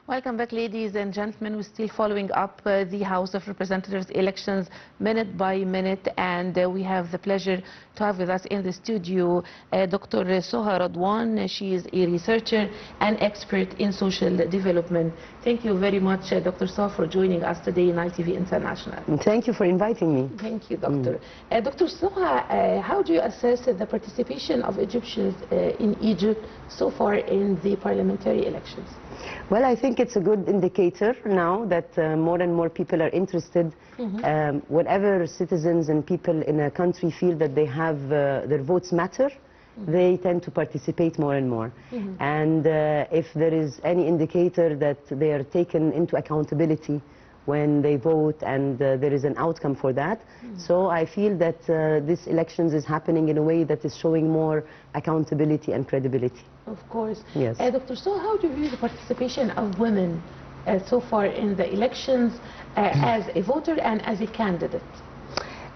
Welcome back, ladies and gentlemen. We're still following up the House of Representatives elections minute by minute, and we have the pleasure to have with us in the studio Dr. Soha Radwan. She is a researcher and expert in social development. Thank you very much, Dr. Soha, for joining us today in Nile TV International. Thank you for inviting me. Thank you, Doctor. Dr. Soha, how do you assess the participation of Egyptians in Egypt so far in the parliamentary elections? Well, I think it's a good indicator now that more and more people are interested. Whenever citizens and people in a country feel that they have their votes matter, they tend to participate more and more. And if there is any indicator that they are taken into accountability when they vote and there is an outcome for that. So I feel that this elections is happening in a way that is showing more accountability and credibility. Of course. Yes. Dr. So how do you view the participation of women so far in the elections as a voter and as a candidate?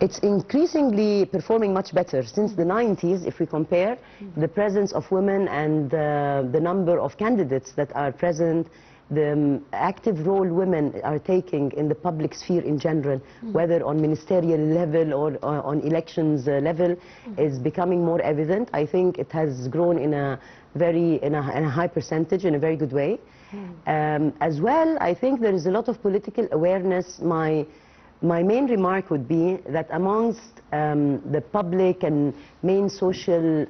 It's increasingly performing much better. Since the 90s, if we compare the presence of women and the number of candidates that are present, the active role women are taking in the public sphere in general, whether on ministerial level or on elections level, is becoming more evident. I think it has grown in a high percentage, in a very good way. As well, I think there is a lot of political awareness. My main remark would be that amongst the public and main social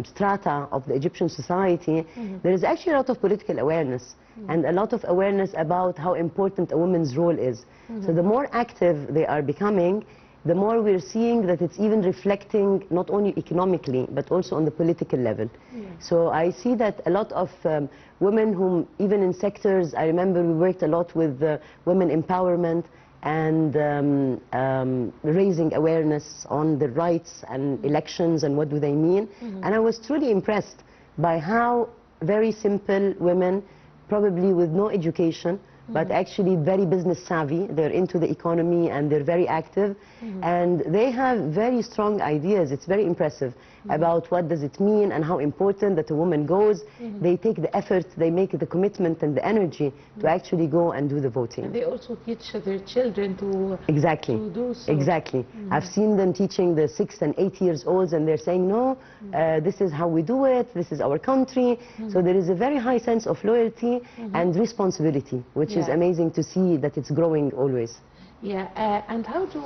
strata of the Egyptian society, there is actually a lot of political awareness and a lot of awareness about how important a woman's role is. So the more active they are becoming, the more we're seeing that it's even reflecting not only economically but also on the political level. So I see that a lot of women whom even in sectors, I remember we worked a lot with women empowerment and raising awareness on the rights and elections and what do they mean. And I was truly impressed by how very simple women, probably with no education, but actually very business savvy. They're into the economy and they're very active, and they have very strong ideas. It's very impressive about what does it mean and how important that a woman goes. They take the effort, they make the commitment and the energy to actually go and do the voting. And they also teach their children to do so. Exactly. I've seen them teaching the 6 and 8 years olds, and they're saying, no, this is how we do it, this is our country. So there is a very high sense of loyalty and responsibility, which is amazing to see that it's growing always. Yeah, and how do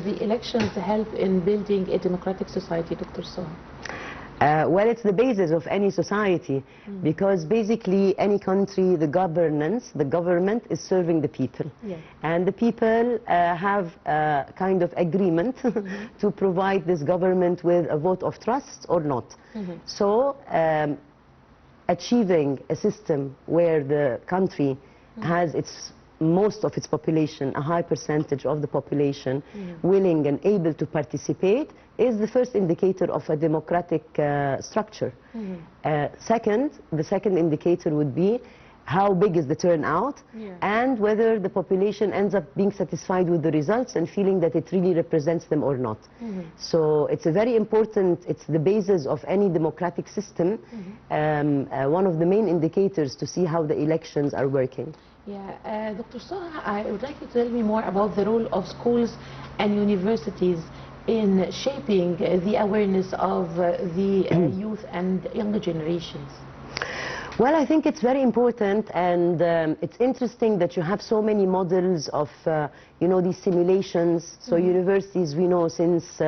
the elections help in building a democratic society, Dr. Soha? Well, it's the basis of any society, because basically any country, the government is serving the people. And the people have a kind of agreement to provide this government with a vote of trust or not. So achieving a system where the country has most of its population, a high percentage of the population, willing and able to participate, is the first indicator of a democratic structure. The second indicator would be how big is the turnout, and whether the population ends up being satisfied with the results and feeling that it really represents them or not. So it's a very important, it's the basis of any democratic system, one of the main indicators to see how the elections are working. Yeah, Dr. Soha, I would like you to tell me more about the role of schools and universities in shaping the awareness of the youth and younger generations. Well, I think it's very important, and it's interesting that you have so many models of, you know, these simulations. So universities, we know since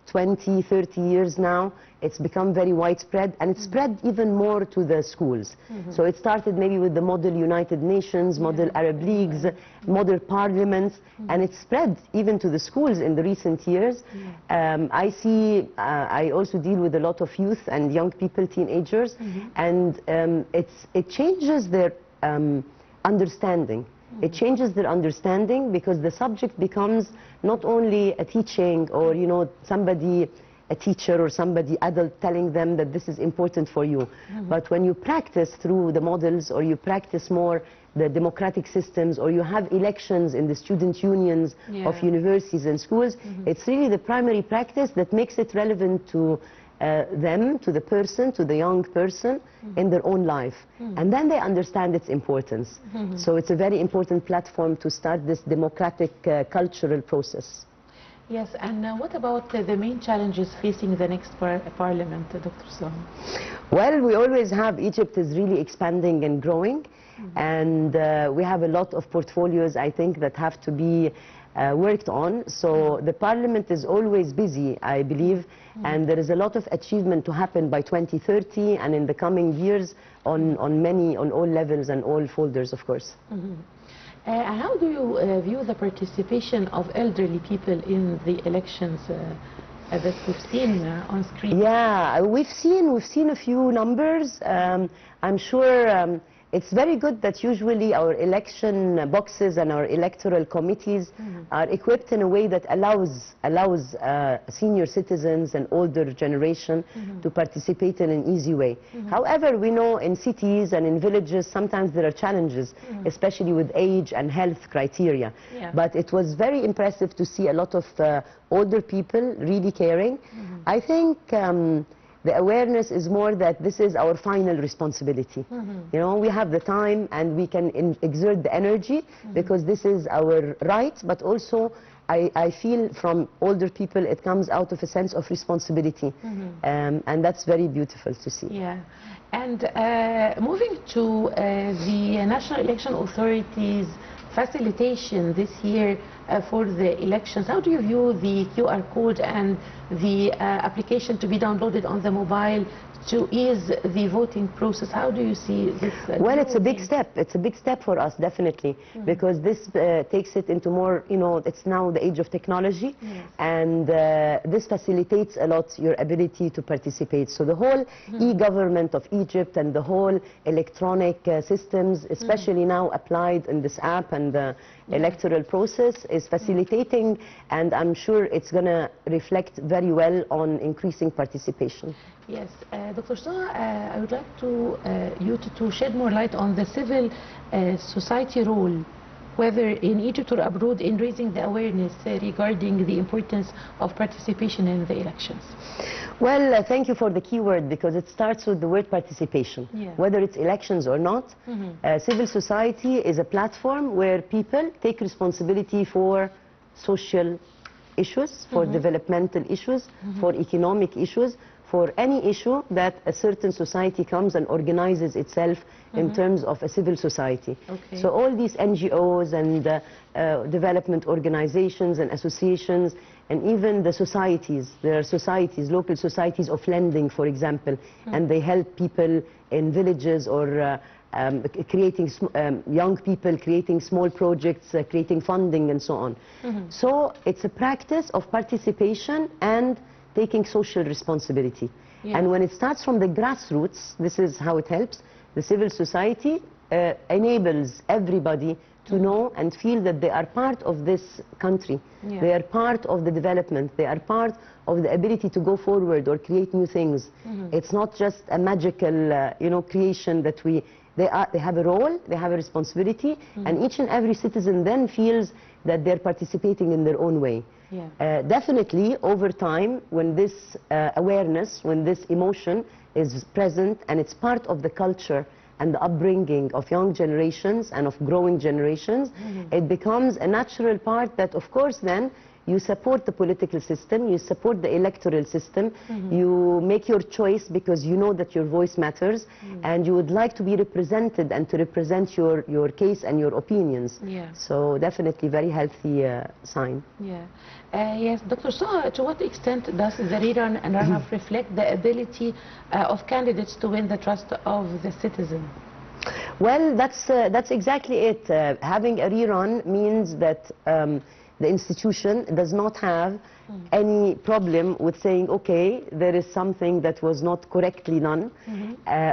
20, 30 years now, it's become very widespread, and it's spread even more to the schools. So it started maybe with the model United Nations, model Arab Leagues, model parliaments, and it's spread even to the schools in the recent years. I also deal with a lot of youth and young people, teenagers, and it changes their understanding. It changes their understanding because the subject becomes not only a teaching or, you know, somebody, a teacher or somebody adult telling them that this is important for you. But when you practice through the models, or you practice more the democratic systems, or you have elections in the student unions of universities and schools, it's really the primary practice that makes it relevant to them, to the person, to the young person in their own life. And then they understand its importance. So it's a very important platform to start this democratic cultural process. Yes, and what about the main challenges facing the next parliament, Dr. Soha? Well, we always have, Egypt is really expanding and growing, and we have a lot of portfolios, I think, that have to be worked on. So the parliament is always busy, I believe, and there is a lot of achievement to happen by 2030 and in the coming years on all levels and all folders, of course. How do you view the participation of elderly people in the elections that we've seen on screen? Yeah, we've seen a few numbers. I'm sure it's very good that usually our election boxes and our electoral committees are equipped in a way that allows senior citizens and older generation to participate in an easy way. However, we know in cities and in villages sometimes there are challenges, especially with age and health criteria. But it was very impressive to see a lot of older people really caring. I think the awareness is more that this is our final responsibility. You know, we have the time and we can exert the energy because this is our right, but also I feel from older people it comes out of a sense of responsibility, and that's very beautiful to see. Yeah, and moving to the National Election Authority's facilitation this year for the elections, how do you view the QR code and the application to be downloaded on the mobile to ease the voting process? How do you see this? Well, it's a big step. It's a big step for us, definitely, because this takes it into more, you know, it's now the age of technology, and this facilitates a lot your ability to participate. So the whole e-government of Egypt and the whole electronic systems, especially now applied in this app and the electoral process, is facilitating, and I'm sure it's going to reflect very well on increasing participation. Yes, Dr. Soha, I would like you to shed more light on the civil society role, whether in Egypt or abroad, in raising the awareness regarding the importance of participation in the elections. Well, thank you for the keyword, because it starts with the word participation. Whether it's elections or not, civil society is a platform where people take responsibility for social issues, for developmental issues, for economic issues, for any issue that a certain society comes and organizes itself in terms of a civil society. So all these NGOs and development organizations and associations, and even the societies, there are societies, local societies of lending, for example, and they help people in villages or creating young people, creating small projects, creating funding and so on. So it's a practice of participation and taking social responsibility. And when it starts from the grassroots, this is how it helps. The civil society enables everybody to know and feel that they are part of this country. They are part of the development. They are part of the ability to go forward or create new things. It's not just a magical, you know, creation that they have a role, they have a responsibility, and each and every citizen then feels that they're participating in their own way. Definitely, over time, when this awareness, when this emotion is present and it's part of the culture and the upbringing of young generations and of growing generations, it becomes a natural part that, of course, then you support the political system, you support the electoral system, you make your choice because you know that your voice matters, and you would like to be represented and to represent your case and your opinions. So definitely very healthy sign. Yes, Dr. Soha, to what extent does the rerun and runoff reflect the ability of candidates to win the trust of the citizen? Well, that's exactly it. Having a rerun means that the institution does not have any problem with saying, okay, there is something that was not correctly done,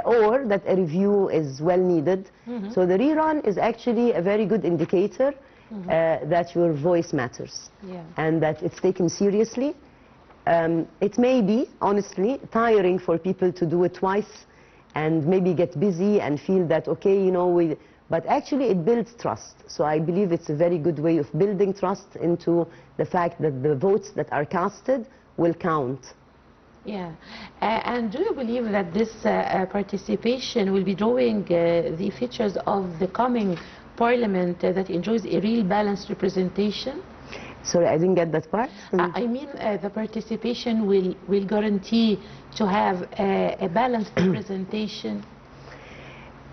or that a review is well needed. So the rerun is actually a very good indicator that your voice matters and that it's taken seriously. It may be, honestly, tiring for people to do it twice and maybe get busy and feel that, okay, you know, but actually it builds trust. So I believe it's a very good way of building trust into the fact that the votes that are casted will count. Yeah. And do you believe that this participation will be drawing the features of the coming parliament that enjoys a real balanced representation? Sorry, I didn't get that part. I mean, the participation will guarantee to have a balanced representation.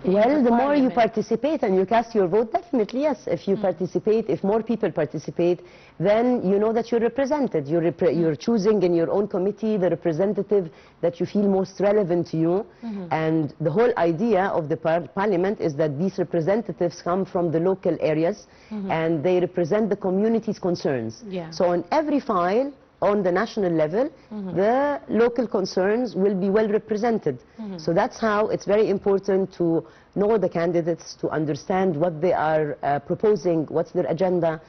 Well, the more you participate and you cast your vote, definitely yes. If you participate, if more people participate, then you know that you're represented. You're choosing in your own committee the representative that you feel most relevant to you. And the whole idea of the parliament is that these representatives come from the local areas and they represent the community's concerns. Yeah. So on every file, on the national level, the local concerns will be well represented. So that's how it's very important to know the candidates, to understand what they are proposing, what's their agenda,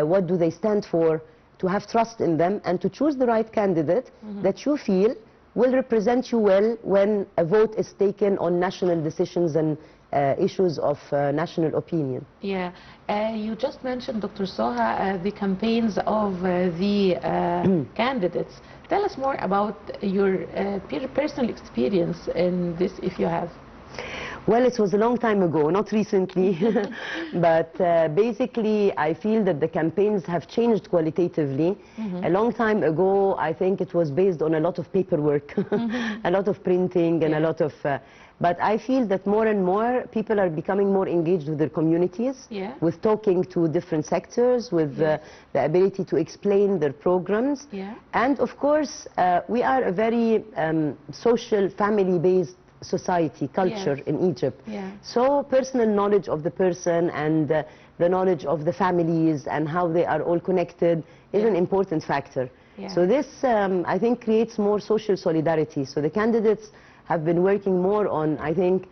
what do they stand for, to have trust in them, and to choose the right candidate that you feel will represent you well when a vote is taken on national decisions and issues of national opinion. Yeah, you just mentioned, Dr. Soha, the campaigns of the candidates. Tell us more about your personal experience in this, if you have. Well, it was a long time ago, not recently, but basically I feel that the campaigns have changed qualitatively. A long time ago, I think it was based on a lot of paperwork, a lot of printing and a lot of... but I feel that more and more people are becoming more engaged with their communities, with talking to different sectors, with the ability to explain their programs. And of course, we are a very social, family-based society, culture in Egypt. So personal knowledge of the person and the knowledge of the families and how they are all connected is an important factor. So this, I think, creates more social solidarity. So the candidates have been working more on, I think,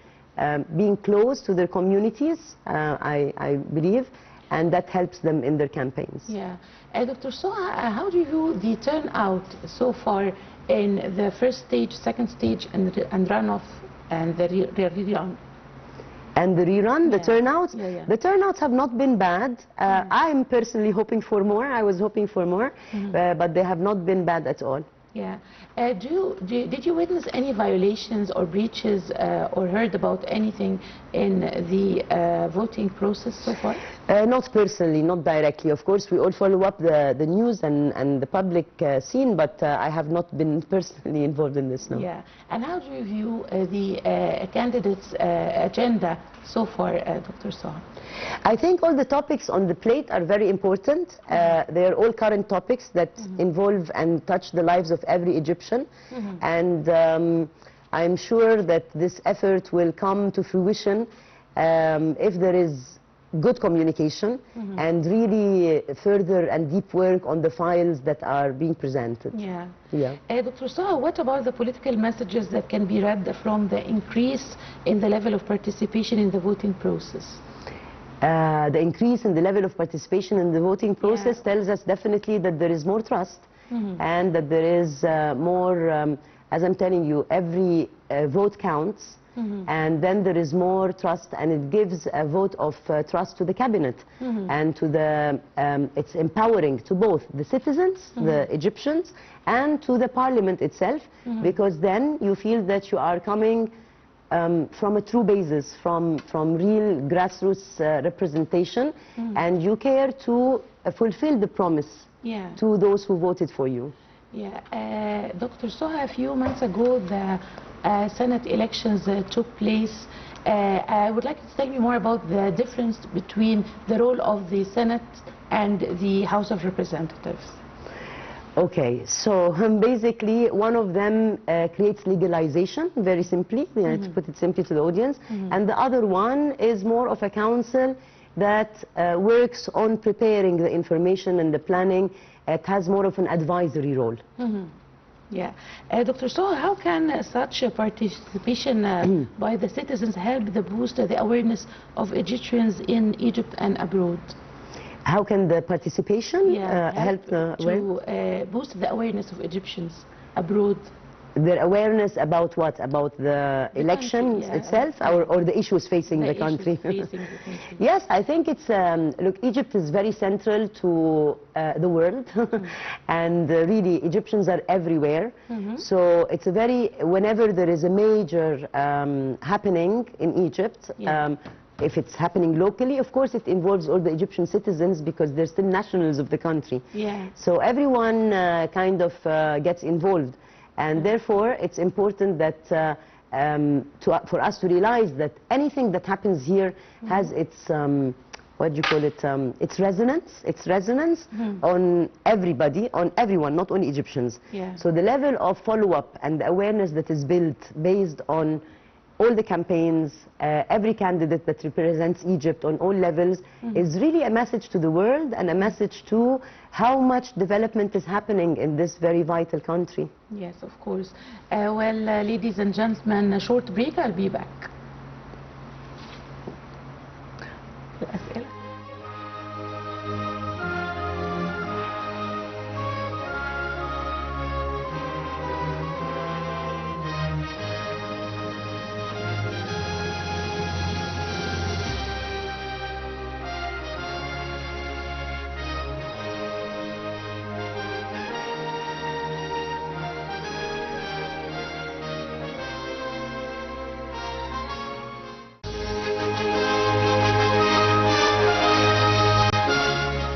being close to their communities, I believe, and that helps them in their campaigns. Yeah. Dr. Soha, how do you view the turnout so far in the first stage, second stage, and runoff, and the rerun? And the rerun, the turnouts? The turnouts have not been bad. I'm personally hoping for more. I was hoping for more, but they have not been bad at all. Yeah. Did you witness any violations or breaches or heard about anything in the voting process so far? Not personally, not directly. Of course, we all follow up the news and the public scene, but I have not been personally involved in this, no. Yeah. And how do you view the candidates' agenda so far, Dr. Soha? I think all the topics on the plate are very important. They are all current topics that involve and touch the lives of every Egyptian. And I'm sure that this effort will come to fruition if there is good communication and really further and deep work on the files that are being presented. Dr. Soha, what about the political messages that can be read from the increase in the level of participation in the voting process? The increase in the level of participation in the voting process tells us definitely that there is more trust and that there is more, as I'm telling you, every vote counts. And then there is more trust, and it gives a vote of trust to the cabinet and to the, it's empowering to both the citizens, the Egyptians, and to the parliament itself, because then you feel that you are coming from a true basis, from real grassroots representation, and you care to fulfill the promise to those who voted for you. Dr. Soha, a few months ago, the Senate elections took place. I would like you to tell me more about the difference between the role of the Senate and the House of Representatives. Okay, so basically one of them creates legalization, very simply, to put it simply to the audience, and the other one is more of a council that works on preparing the information and the planning. It has more of an advisory role. Dr. Soha, how can such a participation by the citizens help boost the awareness of Egyptians in Egypt and abroad? How can the participation help to boost the awareness of Egyptians abroad? their awareness about what? About the elections country, yeah, itself, or the issues facing the country? Yes, I think it's, look, Egypt is very central to the world, and really Egyptians are everywhere. So it's a very, whenever there is a major happening in Egypt, if it's happening locally, of course it involves all the Egyptian citizens because they're still nationals of the country. So everyone kind of gets involved. And therefore, it's important that for us to realize that anything that happens here has its, what do you call it, its resonance on everybody, on everyone, not only Egyptians. So the level of follow-up and the awareness that is built based on all the campaigns, every candidate that represents Egypt on all levels is really a message to the world and a message to how much development is happening in this very vital country. Yes, of course. Well, ladies and gentlemen, a short break. I'll be back. الأسئلة.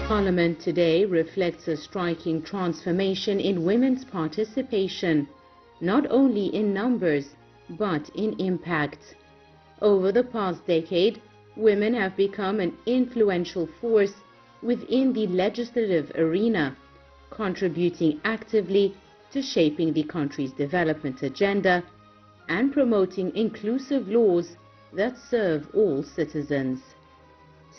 Parliament today reflects a striking transformation in women's participation, not only in numbers, but in impact. Over the past decade, women have become an influential force within the legislative arena, contributing actively to shaping the country's development agenda and promoting inclusive laws that serve all citizens.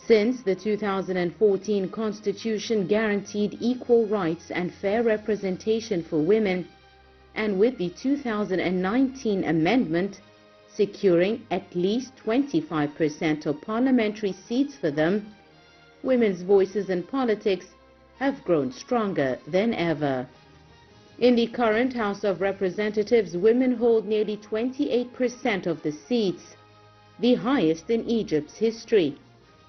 Since the 2014 Constitution guaranteed equal rights and fair representation for women, and with the 2019 amendment securing at least 25% of parliamentary seats for them, women's voices in politics have grown stronger than ever. In the current House of Representatives, women hold nearly 28% of the seats, the highest in Egypt's history,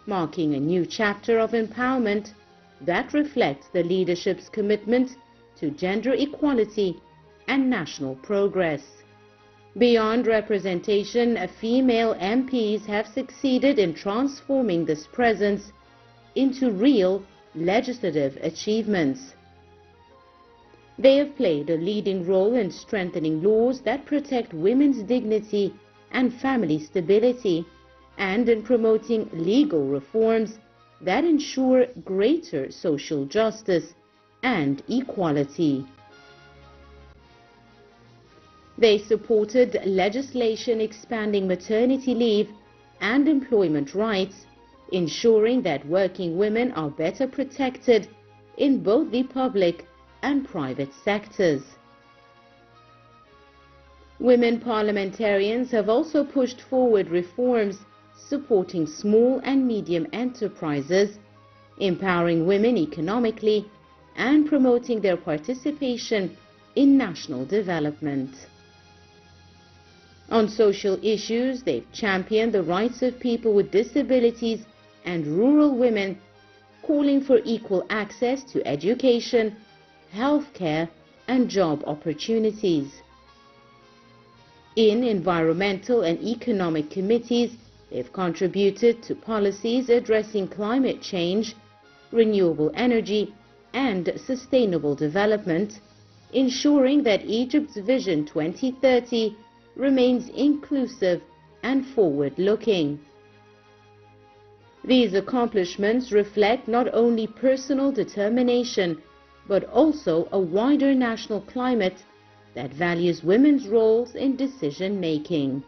marking a new chapter of empowerment that reflects the leadership's commitment to gender equality and national progress. Beyond representation, female MPs have succeeded in transforming this presence into real legislative achievements. They have played a leading role in strengthening laws that protect women's dignity and family stability, and in promoting legal reforms that ensure greater social justice and equality. They supported legislation expanding maternity leave and employment rights, ensuring that working women are better protected in both the public and private sectors. Women parliamentarians have also pushed forward reforms supporting small and medium enterprises, empowering women economically, and promoting their participation in national development. On social issues, they've championed the rights of people with disabilities and rural women, calling for equal access to education, healthcare, and job opportunities. In environmental and economic committees, they've contributed to policies addressing climate change, renewable energy, and sustainable development, ensuring that Egypt's Vision 2030 remains inclusive and forward-looking. These accomplishments reflect not only personal determination, but also a wider national climate that values women's roles in decision-making.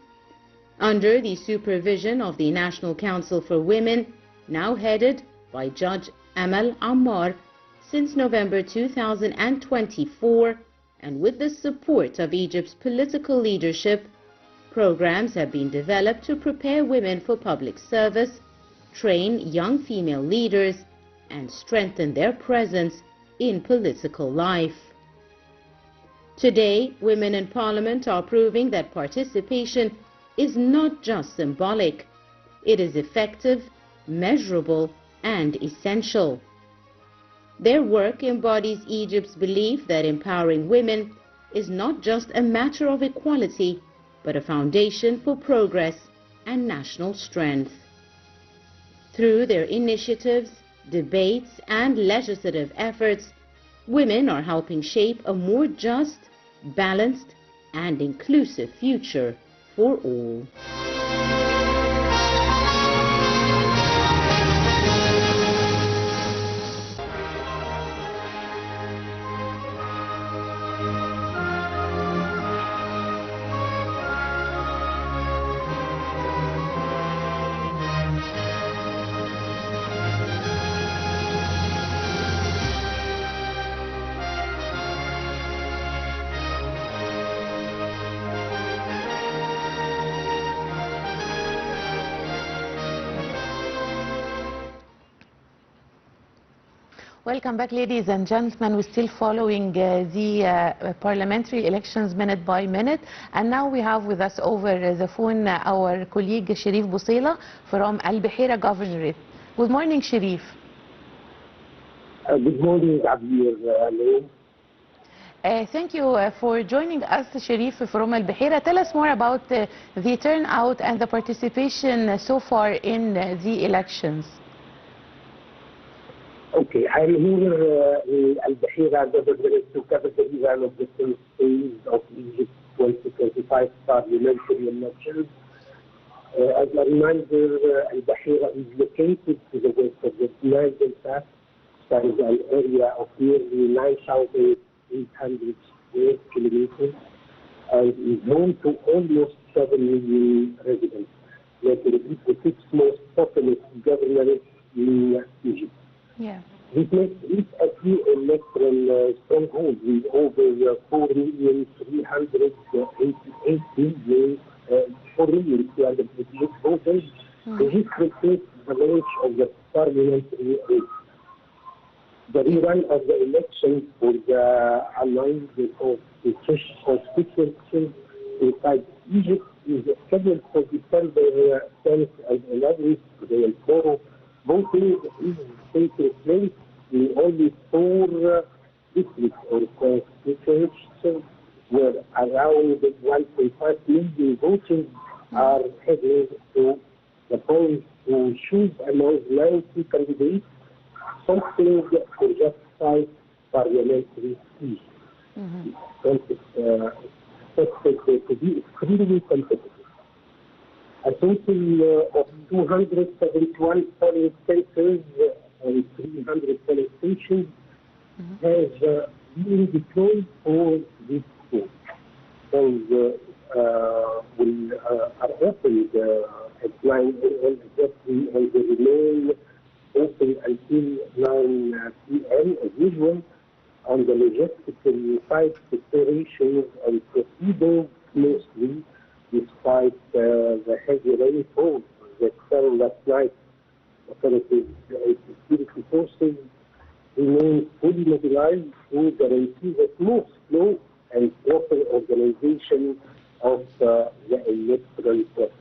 Under the supervision of the National Council for Women, now headed by Judge Amal Ammar since November 2024, and with the support of Egypt's political leadership, programs have been developed to prepare women for public service, train young female leaders, and strengthen their presence in political life. Today, women in Parliament are proving that participation is not just symbolic. It is effective, measurable, and essential. Their work embodies Egypt's belief that empowering women is not just a matter of equality, but a foundation for progress and national strength. Through their initiatives, debates, and legislative efforts, women are helping shape a more just, balanced, and inclusive future for all. Welcome back, ladies and gentlemen. We're still following the parliamentary elections minute by minute. And now we have with us over the phone our colleague Sherif Bousela from Al Buhaira Governorate. Good morning, Sherif. Good morning, Abir. Thank you for joining us, Sherif from Al Buhaira. Tell us more about the turnout and the participation so far in the elections. Okay, I'm here in Al Buhaira Governorate to cover the event of the first phase of Egypt's 2025 parliamentary elections. As a reminder, Al Buhaira is located to the west of the Nile Delta, that is an area of nearly 9,800 square kilometers, and is home to almost 7 million residents, making it the sixth most populous governorate in Egypt. Yeah. This makes it a key electoral stronghold with over 4,388,000 voters. This reflects the launch of the parliamentary race. The rerun of the elections for the aligned constituencies inside Egypt is scheduled for December 10th and 11th, today and tomorrow. Voting is taking place in only 4 districts or constituencies where around 1.5 million voters are heading to the polls to choose among 90 candidates, something for just 5 parliamentary seats. Expected to be extremely competitive. A total of 271 polling centers and 300 polling stations has been deployed for this vote. Polls are opened at 9 a.m. exactly and they remain open until 9 p.m. as usual. On the logistical side, preparations and proceedings mostly, despite the heavy rainfall that fell last night. Authorities and security forces remain fully mobilized to guarantee the smooth flow and proper organization of the electoral process.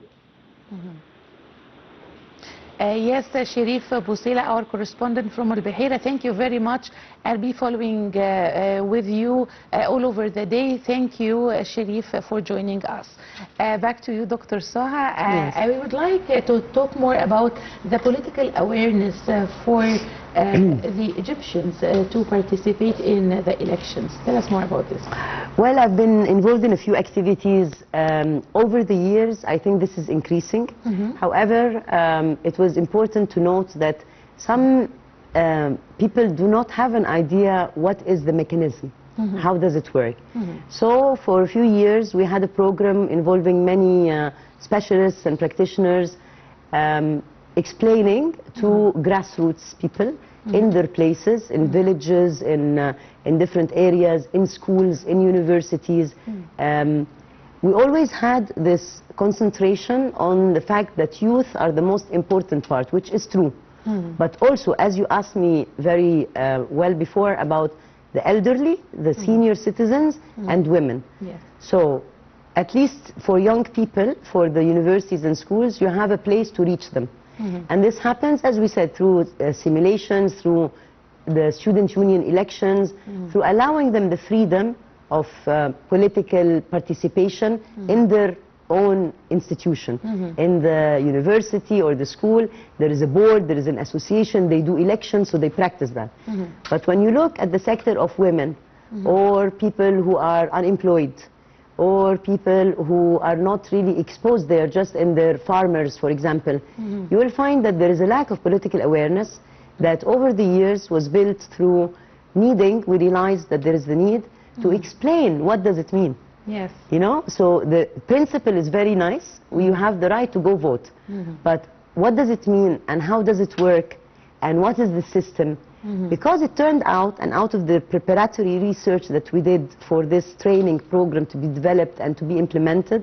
Yes, Sherif Bousela, our correspondent from Al Buhaira, thank you very much. I'll be following with you all over the day. Thank you, Sherif, for joining us. Back to you, Dr. Soha. Yes. I would like to talk more about the political awareness for the Egyptians to participate in the elections. Tell us more about this. Well, I've been involved in a few activities over the years. I think this is increasing. However, it was important to note that some people do not have an idea what is the mechanism. How does it work? So for a few years we had a program involving many specialists and practitioners explaining to grassroots people in their places, in villages, in different areas, in schools, in universities. We always had this concentration on the fact that youth are the most important part, which is true. But also, as you asked me very well before about the elderly, the senior citizens, and women. Yes. So at least for young people, for the universities and schools, you have a place to reach them. And this happens, as we said, through simulations, through the student union elections, through allowing them the freedom of political participation in their own institution. In the university or the school, there is a board, there is an association, they do elections, so they practice that. But when you look at the sector of women, or people who are unemployed, or people who are not really exposed there, just in their farmers, for example, you will find that there is a lack of political awareness that over the years was built through needing, we realized that there is the need to explain what does it mean. Yes. You know, so the principle is very nice, you have the right to go vote, but what does it mean and how does it work and what is the system? Because it turned out, and out of the preparatory research that we did for this training program to be developed and to be implemented,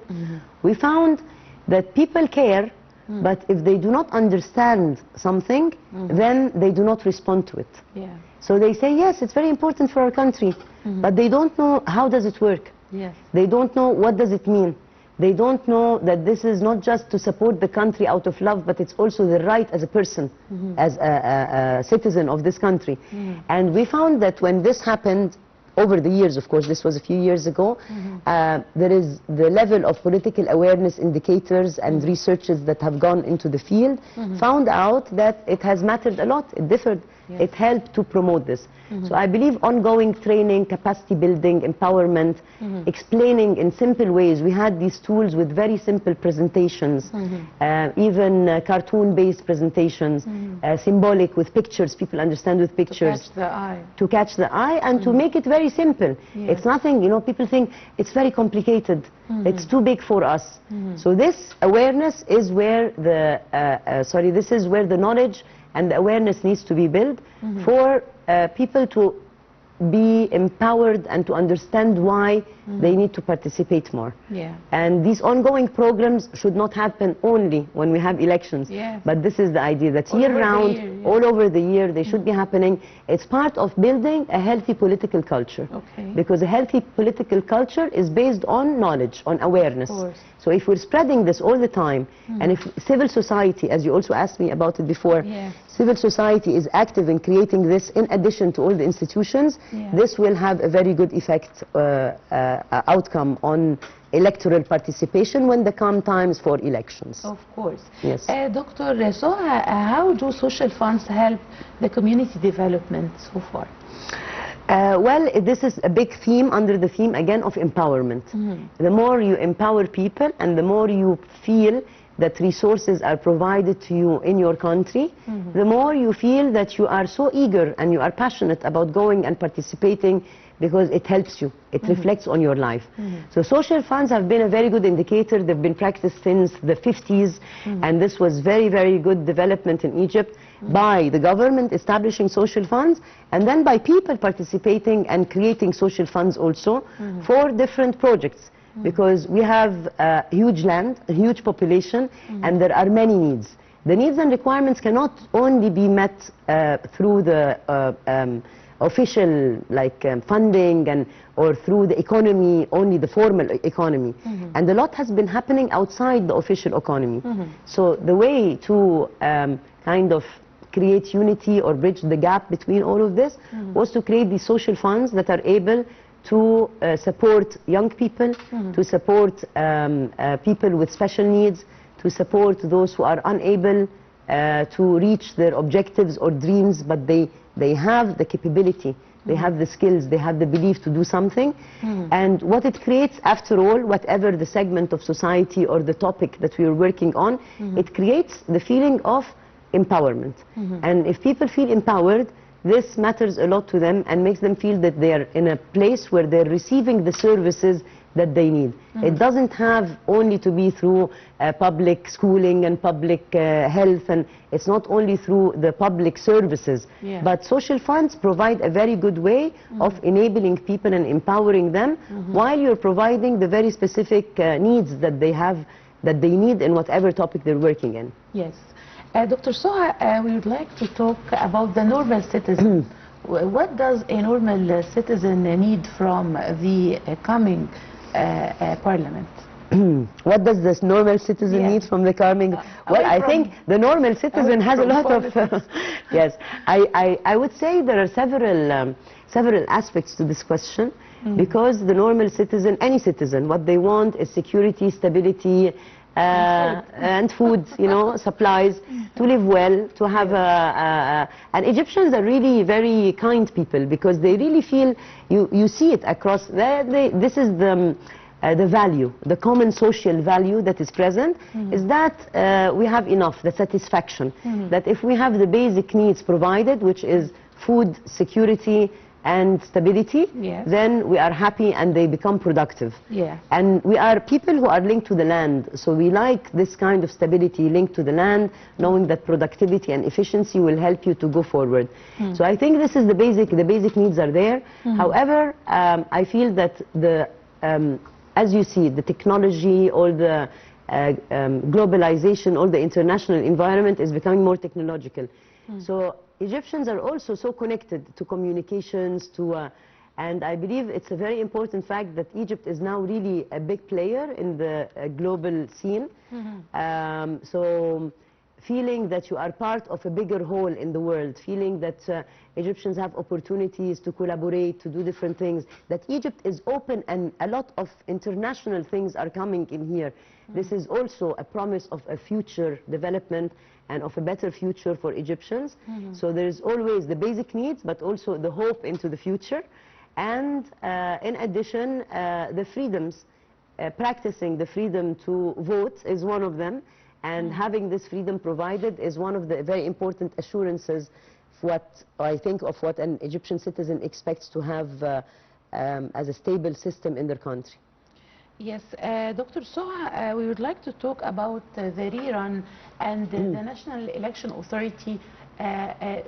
we found that people care, but if they do not understand something, then they do not respond to it. Yeah. So they say, yes, it's very important for our country, but they don't know how does it work. Yes. They don't know what does it mean. They don't know that this is not just to support the country out of love, but it's also the right as a person, as a citizen of this country. And we found that when this happened, over the years, of course, this was a few years ago, there is the level of political awareness indicators and researchers that have gone into the field, found out that it has mattered a lot, it differed, it helped to promote this. So I believe ongoing training, capacity building, empowerment, explaining in simple ways. We had these tools with very simple presentations, even cartoon-based presentations, symbolic with pictures, people understand with pictures. To catch the eye. To catch the eye and to make it very simple. It's nothing, you know, people think it's very complicated, it's too big for us. So this awareness is where the, this is where the knowledge and the awareness needs to be built for people to be empowered and to understand why they need to participate more. And these ongoing programs should not happen only when we have elections, but this is the idea that year-round, all over the year, they should be happening. It's part of building a healthy political culture, because a healthy political culture is based on knowledge, on awareness. So if we're spreading this all the time, and if civil society, as you also asked me about it before, civil society is active in creating this in addition to all the institutions, this will have a very good effect, outcome on electoral participation when the come times for elections. Of course. Yes. Dr. Soha, how do social funds help the community development so far? Well, this is a big theme under the theme again of empowerment. The more you empower people and the more you feel that resources are provided to you in your country, the more you feel that you are so eager and you are passionate about going and participating, because it helps you, it reflects on your life. So social funds have been a very good indicator. They've been practiced since the 50s, and this was very, very good development in Egypt by the government establishing social funds, and then by people participating and creating social funds also for different projects. Because we have huge land, a huge population, and there are many needs. The needs and requirements cannot only be met through the official funding and or through the economy, only the formal economy. And a lot has been happening outside the official economy. So the way to kind of create unity or bridge the gap between all of this was to create these social funds that are able to support young people, to support people with special needs, to support those who are unable to reach their objectives or dreams, but they have the capability, they have the skills, they have the belief to do something. And what it creates, after all, whatever the segment of society or the topic that we are working on, it creates the feeling of empowerment. And if people feel empowered, this matters a lot to them and makes them feel that they are in a place where they're receiving the services that they need. It doesn't have only to be through public schooling and public health, and it's not only through the public services, but social funds provide a very good way of enabling people and empowering them while you're providing the very specific needs that they have, that they need in whatever topic they're working in. Yes. Dr. Soha, we would like to talk about the normal citizen What does a normal citizen need from the coming parliament? What does this normal citizen need from the coming? Well, I think the normal citizen has a lot of yes. I would say there are several aspects to this question, because the normal citizen, any citizen, what they want is security, stability, and food, you know, supplies, to live well, to have and Egyptians are really very kind people, because they really feel, you see it across, this is the value, the common social value that is present, is that we have enough, the satisfaction, that if we have the basic needs provided, which is food, security, and stability, then we are happy and they become productive. And we are people who are linked to the land, so we like this kind of stability linked to the land, knowing that productivity and efficiency will help you to go forward. So I think this is the basic needs are there. However, I feel that as you see, the technology, all the globalization, all the international environment is becoming more technological. So Egyptians are also so connected to communications, and I believe it's a very important fact that Egypt is now really a big player in the global scene. So feeling that you are part of a bigger whole in the world, feeling that Egyptians have opportunities to collaborate, to do different things, that Egypt is open and a lot of international things are coming in here. This is also a promise of a future development and of a better future for Egyptians. So there is always the basic needs, but also the hope into the future. And in addition, the freedoms, practicing the freedom to vote is one of them. And having this freedom provided is one of the very important assurances for what I think of what an Egyptian citizen expects to have as a stable system in their country. Yes, Dr. Soha, we would like to talk about the rerun and the National Election Authority.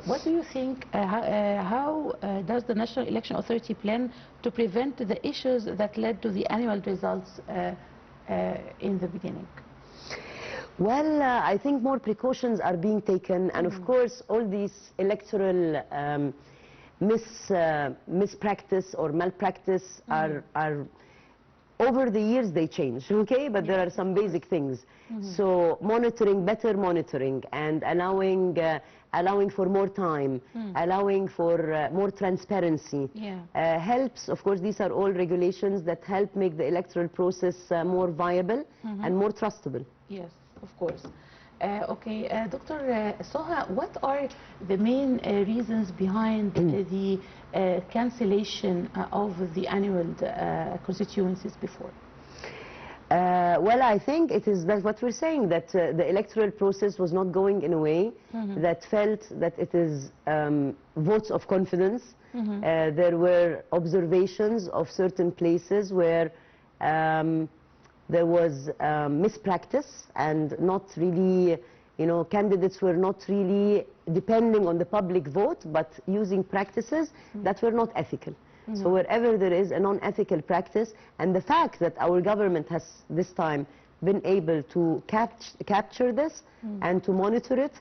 What do you think, how does the National Election Authority plan to prevent the issues that led to the annual results in the beginning? Well, I think more precautions are being taken, and of course all these electoral mispractice or malpractice are over the years they change, okay? But there are some basic things. So monitoring, better monitoring, and allowing for more time, allowing for more transparency helps. Of course, these are all regulations that help make the electoral process more viable and more trustable. Yes, of course. Okay, Dr. Soha, what are the main reasons behind the cancellation of the annual constituencies before? Well, I think it is that what we're saying, that the electoral process was not going in a way that felt that it is votes of confidence. There were observations of certain places where there was mispractice and not really, you know, candidates were not really depending on the public vote, but using practices that were not ethical. So wherever there is a non-ethical practice, and the fact that our government has this time been able to capture this and to monitor it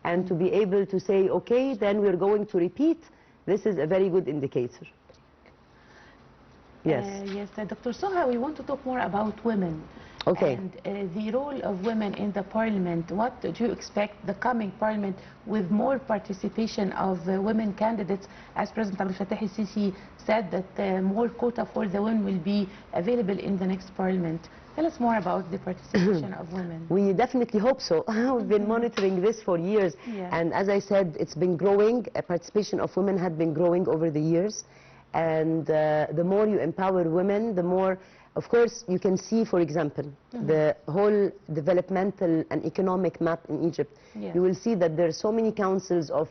and to be able to say, okay, then we're going to repeat, this is a very good indicator. Yes. Yes, Dr. Soha, we want to talk more about women. Okay. And the role of women in the parliament. What do you expect the coming parliament with more participation of women candidates? As President Abdel Fattah el-Sisi said that more quota for the women will be available in the next parliament. Tell us more about the participation of women. We definitely hope so. We've been monitoring this for years. And as I said, it's been growing. Participation of women had been growing over the years. And the more you empower women, the more, of course, you can see, for example, the whole developmental and economic map in Egypt. You will see that there are so many councils of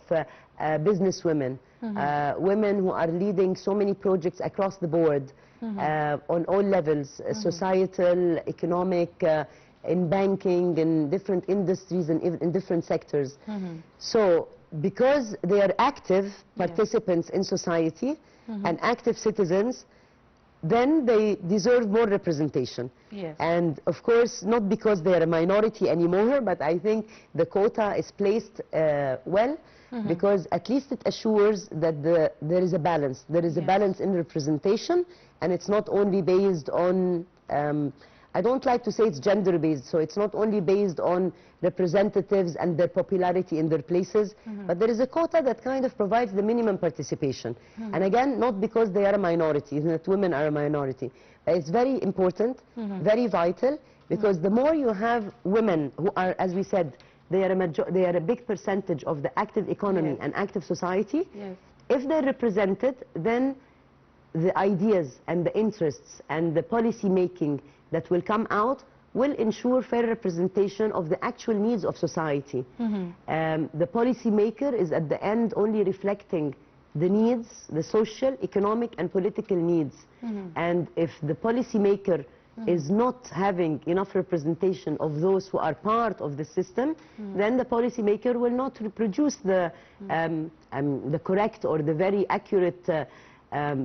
business women, women who are leading so many projects across the board on all levels, societal, economic, in banking, in different industries, and in different sectors. So because they are active participants in society, and active citizens, then they deserve more representation. Yes. And of course, not because they're a minority anymore, but I think the quota is placed well, because at least it assures that there is a balance. There is a balance in representation, and it's not only based on, I don't like to say it's gender-based, so it's not only based on representatives and their popularity in their places, but there is a quota that kind of provides the minimum participation. And again, not because they are a minority, that women are a minority. It's very important, very vital, because the more you have women who are, as we said, they are a big percentage of the active economy and active society. If they're represented, then the ideas and the interests and the policy making that will come out will ensure fair representation of the actual needs of society. The policy maker is at the end only reflecting the needs, the social, economic and political needs. And if the policy maker is not having enough representation of those who are part of the system, then the policy maker will not reproduce the correct or the very accurate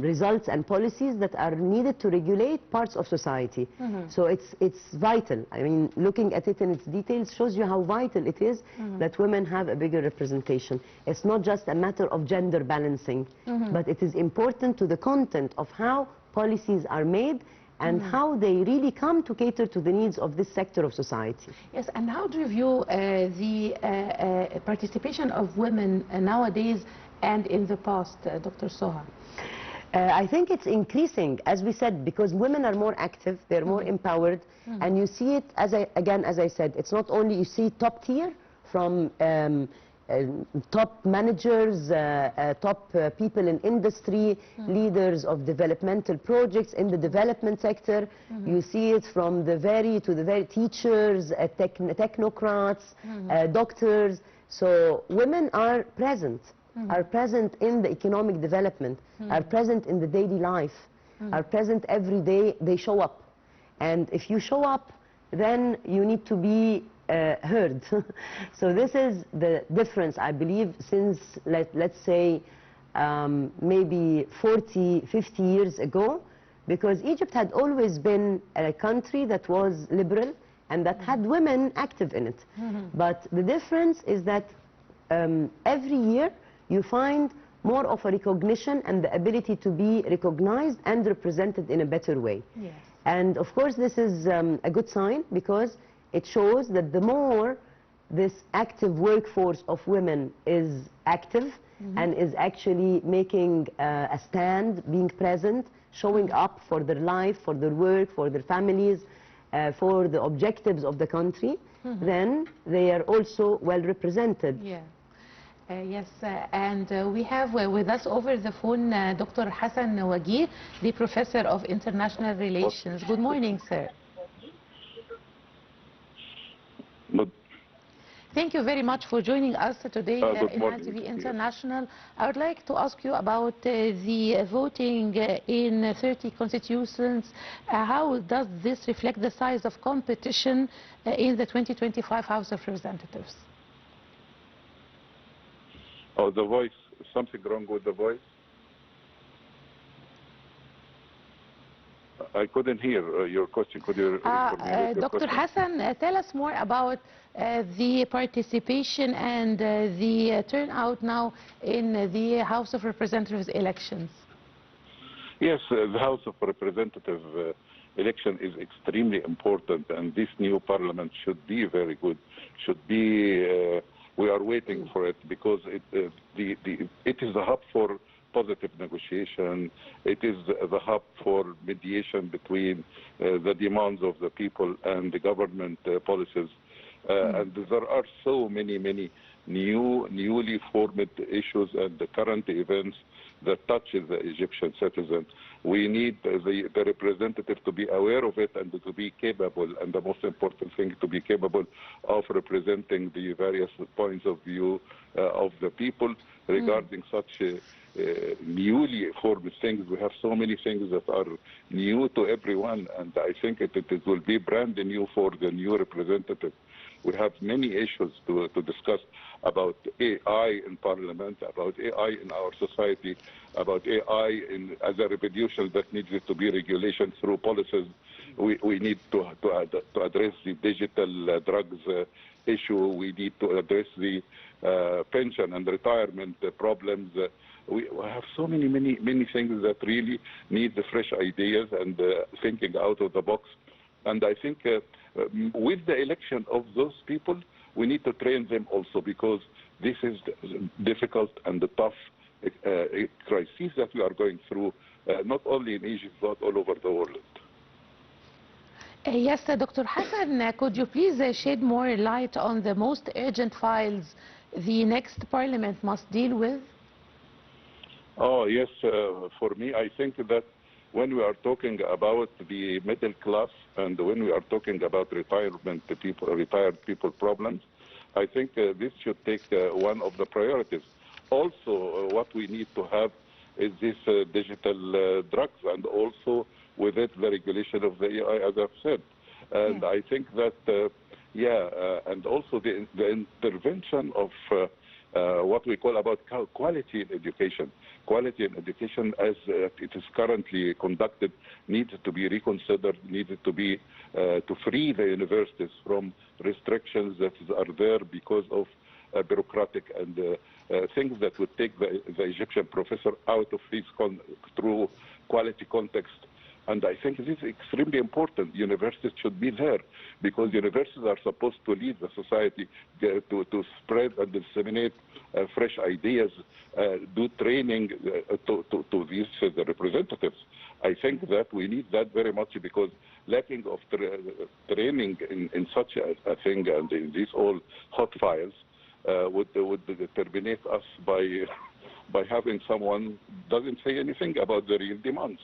results and policies that are needed to regulate parts of society. So it's vital. I mean, looking at it in its details shows you how vital it is that women have a bigger representation. It's not just a matter of gender balancing, but it is important to the content of how policies are made and how they really come to cater to the needs of this sector of society. Yes, and how do you view the participation of women nowadays and in the past, Dr. Soha? I think it's increasing, as we said, because women are more active, they're more empowered, and you see it, as I said, it's not only, you see top tier from top managers, top people in industry, leaders of developmental projects in the development sector. You see it from the very teachers, technocrats, doctors. So women are present in the economic development, are present in the daily life, are present every day. They show up. And if you show up, then you need to be heard. So this is the difference, I believe, since let's say maybe 40, 50 years ago, because Egypt had always been a country that was liberal and that had women active in it. But the difference is that every year you find more of a recognition and the ability to be recognized and represented in a better way. And of course this is a good sign, because it shows that the more this active workforce of women is active and is actually making a stand, being present, showing up for their life, for their work, for their families, for the objectives of the country, then they are also well represented. Yes, and we have with us over the phone Dr. Hassan Wagir, the Professor of International Relations. Good morning, sir. Thank you very much for joining us today in Nile TV International. I would like to ask you about the voting in 30 constitutions. How does this reflect the size of competition in the 2025 House of Representatives? Oh, the voice. Something wrong with the voice? I couldn't hear your question. Could you Dr. Hassan, tell us more about the participation and the turnout now in the House of Representatives elections. Yes, the House of Representatives election is extremely important, and this new parliament should be very good. Should be. We are waiting for it because it is the hub for positive negotiation. It is the hub for mediation between the demands of the people and the government policies. And there are so many newly formed issues and the current events that touches the Egyptian citizen. We need the representative to be aware of it and to be capable, and the most important thing, to be capable of representing the various points of view of the people regarding such newly formed things. We have so many things that are new to everyone, and I think it will be brand new for the new representative. We have many issues to discuss about AI in Parliament, about AI in our society, about AI as a revolution that needs to be regulation through policies. We need to address the digital drugs issue. We need to address the pension and retirement problems. We have so many things that really need fresh ideas and thinking out of the box. And I think with the election of those people, we need to train them also, because this is difficult and the tough crises that we are going through, not only in Egypt, but all over the world. Yes, Dr. Hassan, could you please shed more light on the most urgent files the next parliament must deal with? Oh, yes. For me, I think that when we are talking about the middle class and when we are talking about retired people problems, I think this should take one of the priorities. Also, what we need to have is this digital drugs, and also with it the regulation of the AI, as I've said. And I think that, and also the intervention of what we call about quality in education. Quality in education as it is currently conducted needs to be reconsidered, needed to be to free the universities from restrictions that are there because of bureaucratic and things that would take the Egyptian professor out of his true quality context. And I think this is extremely important. Universities should be there, because universities are supposed to lead the society, to spread and disseminate fresh ideas, do training to these the representatives. I think that we need that very much, because lacking of training in such a thing and in these all hot files would terminate us by having someone doesn't say anything about the real demands.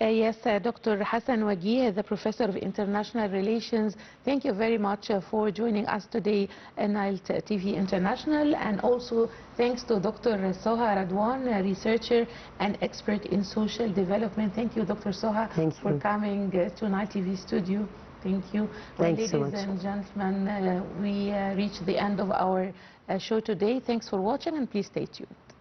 Yes, Dr. Hassan Wagih, the Professor of International Relations, thank you very much for joining us today on Nile TV International, and also thanks to Dr. Soha Radwan, a researcher and expert in social development. Thank you, Dr. Soha, for coming to Nile TV studio. Thank you. Thanks so much. Ladies and gentlemen, we reached the end of our show today. Thanks for watching, and please stay tuned.